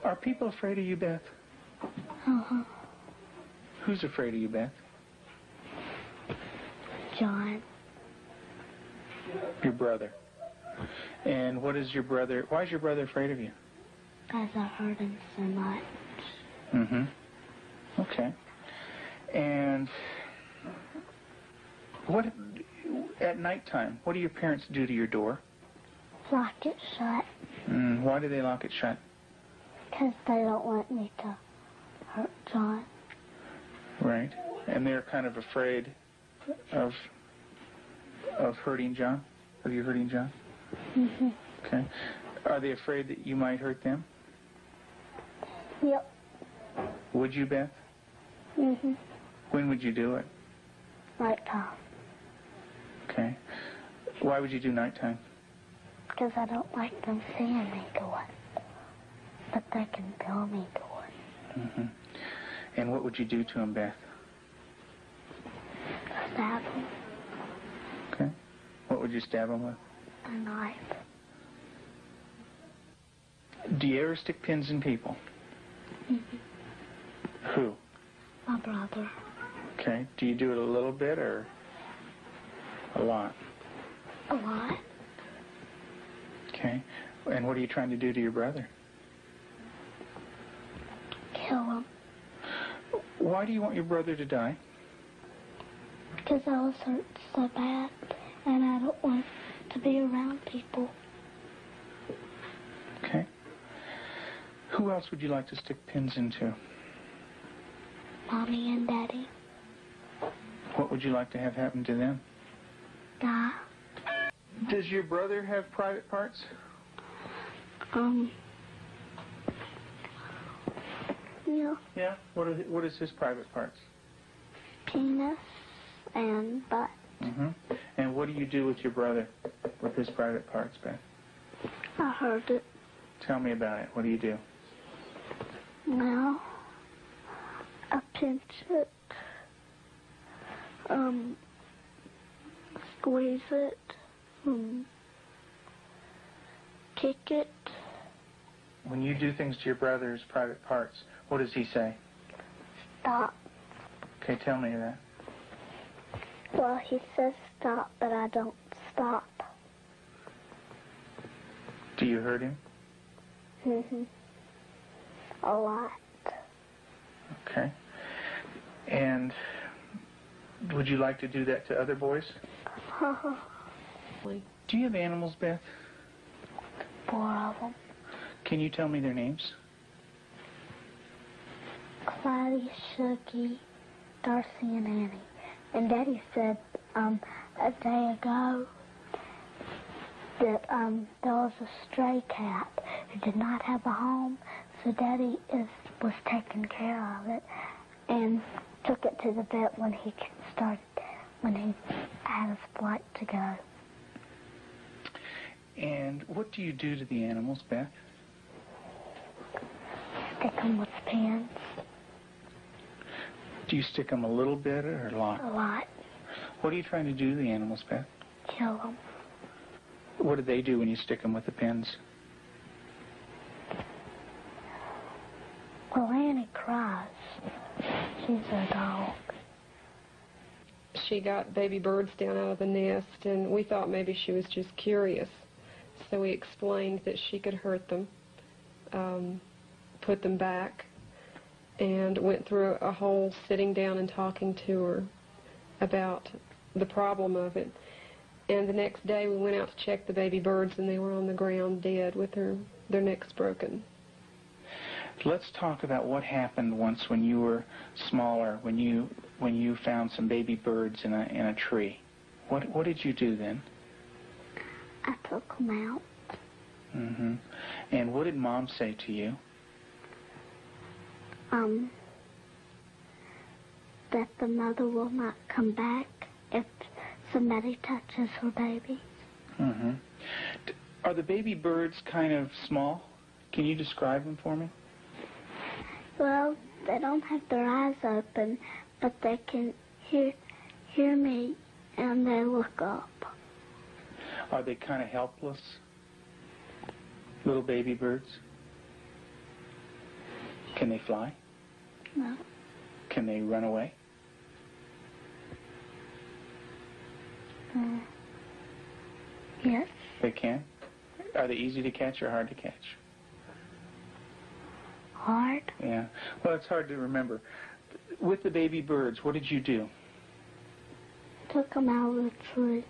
Are people afraid of you, Beth? Uh-huh. Who's afraid of you, Beth? John. Your brother. And why is your brother afraid of you? Because I hurt him so much. Mm-hmm. Okay. And at nighttime, what do your parents do to your door? Lock it shut. Why do they lock it shut? Because they don't want me to hurt John. Right. And they're kind of afraid of hurting John? Of you hurting John? Mm-hmm. Okay. Are they afraid that you might hurt them? Yep. Would you, Beth? Mm-hmm. When would you do it? Nighttime. Okay. Why would you do nighttime? Because I don't like them seeing me do it. But they can feel me do it. Mm-hmm. And what would you do to them, Beth? Stab them. Okay. What would you stab them with? A knife. Do you ever stick pins in people? Mm-hmm. Who? My brother. Okay. Do you do it a little bit or a lot? A lot. Okay. And what are you trying to do to your brother? Kill him. Why do you want your brother to die? Because I was hurt so bad, and I don't want to be around people. Okay. Who else would you like to stick pins into? Mommy and Daddy. What would you like to have happen to them? Die. Does your brother have private parts? Yeah. Yeah? What is his private parts? Penis and butt. Mm-hmm. And what do you do with your brother with his private parts, Beth? I heard it. Tell me about it. What do you do? Well, I pinch it, squeeze it, kick it. When you do things to your brother's private parts, what does he say? Stop. Okay, tell me that. Well, he says stop, but I don't stop. Do you hurt him? Mm-hmm. A lot. Okay. And would you like to do that to other boys? Do you have animals, Beth? 4 of them. Can you tell me their names? Clyde, Shuggy, Darcy, and Annie. And Daddy said a day ago that there was a stray cat who did not have a home, so Daddy was taking care of it and took it to the vet when he had his flight to go. And what do you do to the animals, Beth? Stick them with pins. Do you stick them a little bit or a lot? A lot. What are you trying to do to the animals, Beth? Kill them. What do they do when you stick them with the pins? Well, Annie cries. She's a dog. She got baby birds down out of the nest, and we thought maybe she was just curious. So we explained that she could hurt them, put them back, and went through a whole sitting down and talking to her about the problem of it. And the next day we went out to check the baby birds, and they were on the ground dead with their necks broken. Let's talk about what happened once when you were smaller, when you found some baby birds in a tree. What did you do then? I took them out. Mm-hmm. And what did Mom say to you? That the mother will not come back if somebody touches her baby. Mm-hmm. Are the baby birds kind of small? Can you describe them for me? Well, they don't have their eyes open, but they can hear me, and they look up. Are they kind of helpless? Little baby birds? Can they fly? No. Can they run away? Yes. They can? Are they easy to catch or hard to catch? Hard. Yeah. Well, it's hard to remember. With the baby birds, what did you do? Took them out of the tree.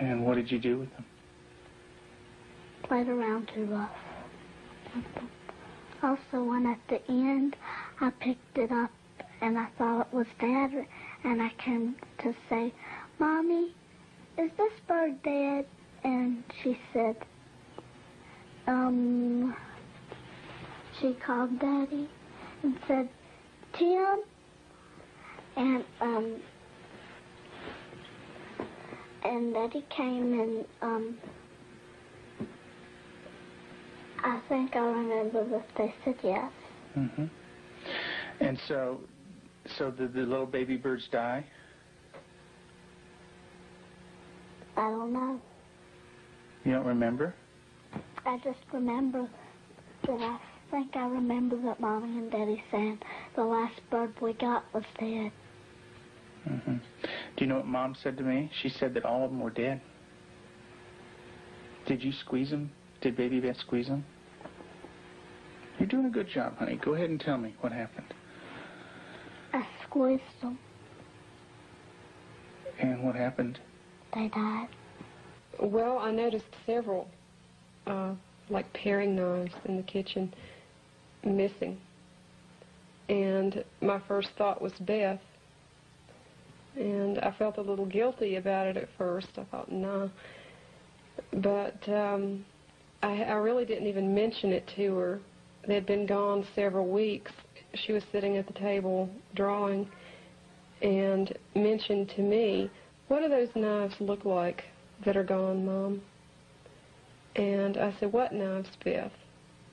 And what did you do with them? Played around too rough. Also, when at the end, I picked it up and I thought it was Dad, and I came to say, Mommy, is this bird dead? And she said, she called Daddy and said, Tim, and Daddy came and, I think I remember that they said yes. Mm-hmm. And so did the little baby birds die? I don't know. You don't remember? I just remember that I remember that Mommy and Daddy said the last bird we got was dead. Mm-hmm. Do you know what Mom said to me? She said that all of them were dead. Did you squeeze them? Did Baby Beth squeeze them? You're doing a good job, honey. Go ahead and tell me what happened. I squeezed them. And what happened? They died. Well, I noticed several, like paring knives in the kitchen, missing. And my first thought was Beth. And I felt a little guilty about it at first. I thought, nah. But I really didn't even mention it to her. They'd been gone several weeks. She was sitting at the table drawing and mentioned to me, what do those knives look like that are gone, Mom? And I said, what knives, Beth?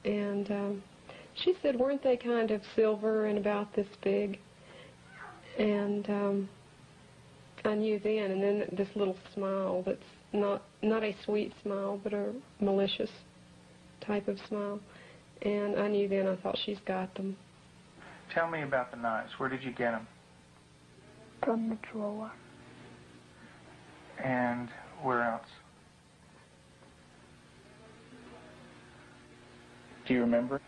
And she said, weren't they kind of silver and about this big? And I knew then, and then this little smile that's not a sweet smile, but a malicious type of smile. And I knew then, I thought, she's got them. Tell me about the knives. Where did you get them? From the drawer. And where else? Do you remember?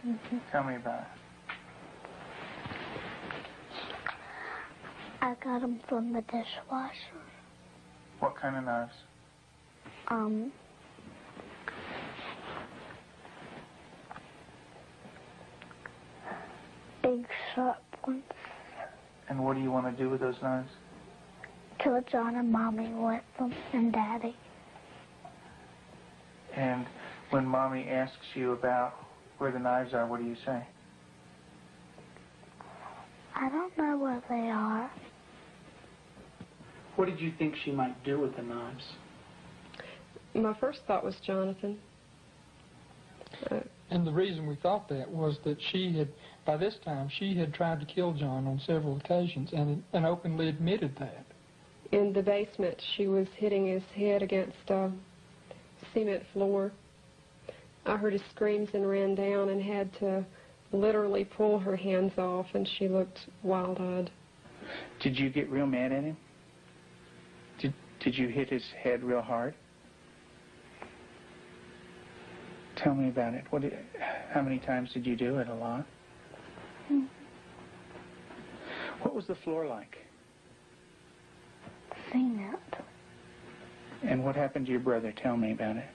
Mm-hmm. Tell me about it. I got them from the dishwasher. What kind of knives? Big sharp ones. And what do you want to do with those knives? Kill John and Mommy with them, and Daddy. And when Mommy asks you about where the knives are, what do you say? I don't know where they are. What did you think she might do with the knives? My first thought was Jonathan. And the reason we thought that was that by this time, she had tried to kill John on several occasions and openly admitted that. In the basement, she was hitting his head against a cement floor. I heard his screams and ran down and had to literally pull her hands off, and she looked wild-eyed. Did you get real mad at him? Did you hit his head real hard? Tell me about it. How many times did you do it? A lot? Mm. What was the floor like? Cement. And what happened to your brother? Tell me about it.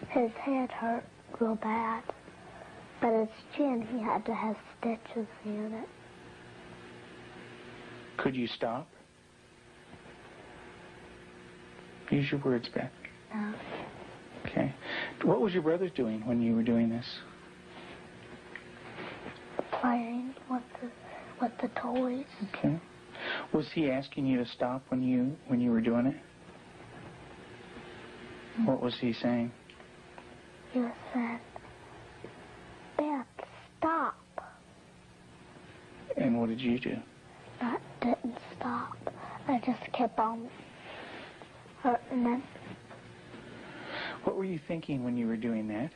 His head hurt real bad, but his chin, he had to have stitches in it. Could you stop? Use your words, Beth. No. Okay. What was your brother doing when you were doing this? Playing with the toys. Okay. Was he asking you to stop when you were doing it? What was he saying? He said, Beth, stop. And what did you do? I didn't stop. I just kept on hurting him. What were you thinking when you were doing that?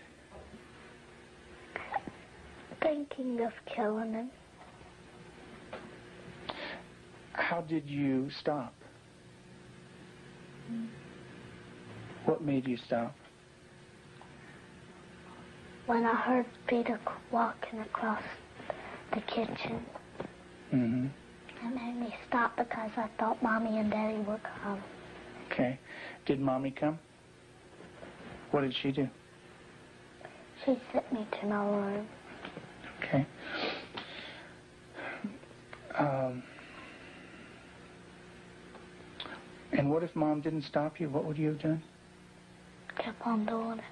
thinking of killing him. How did you stop? What made you stop? When I heard Peter walking across the kitchen. Mm-hmm. It made me stop because I thought Mommy and Daddy were coming. Okay. Did Mommy come? What did she do? She sent me to my room. Okay. And what if Mom didn't stop you? What would you have done? Kept on doing it.